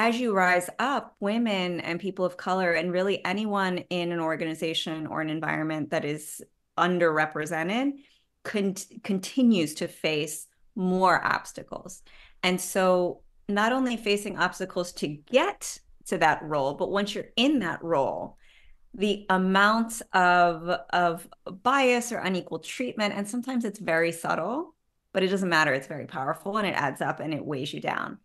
as you rise up, women and people of color, and really anyone in an organization or an environment that is underrepresented, continues to face more obstacles. And so not only facing obstacles to get to that role, but once you're in that role, the amount of bias or unequal treatment, and sometimes it's very subtle, but it doesn't matter. It's very powerful and it adds up and it weighs you down.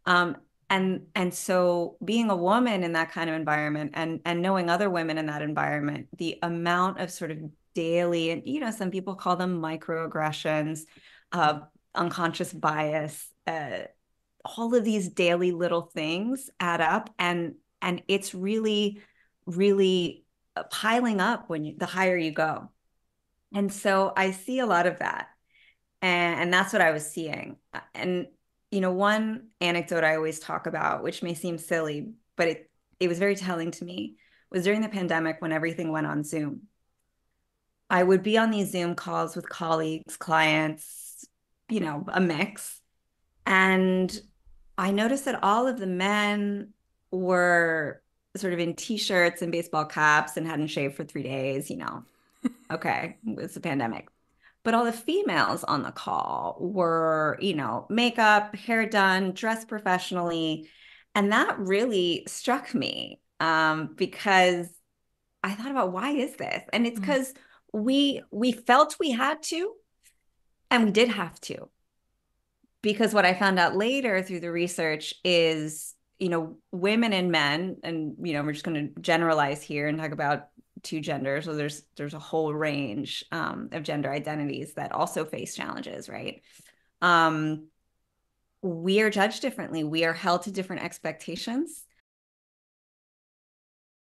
Um, and so being a woman in that kind of environment and knowing other women in that environment, the amount of sort of daily, and some people call them microaggressions, unconscious bias, all of these daily little things add up, and it's really piling up the higher you go. And so I see a lot of that. And that's what I was seeing. And, one anecdote I always talk about, which may seem silly, but it was very telling to me, was during the pandemic when everything went on Zoom. I would be on these Zoom calls with colleagues, clients, a mix. And I noticed that all of the men were sort of in t-shirts and baseball caps and hadn't shaved for 3 days. Okay, it's a pandemic. But all the females on the call were, makeup, hair done, dressed professionally. And that really struck me, because I thought about, why is this? And it's because we felt we had to, and we did have to. Because what I found out later through the research is, women and men, and, we're just going to generalize here and talk about two genders. So there's a whole range of gender identities that also face challenges, right? We are judged differently. We are held to different expectations.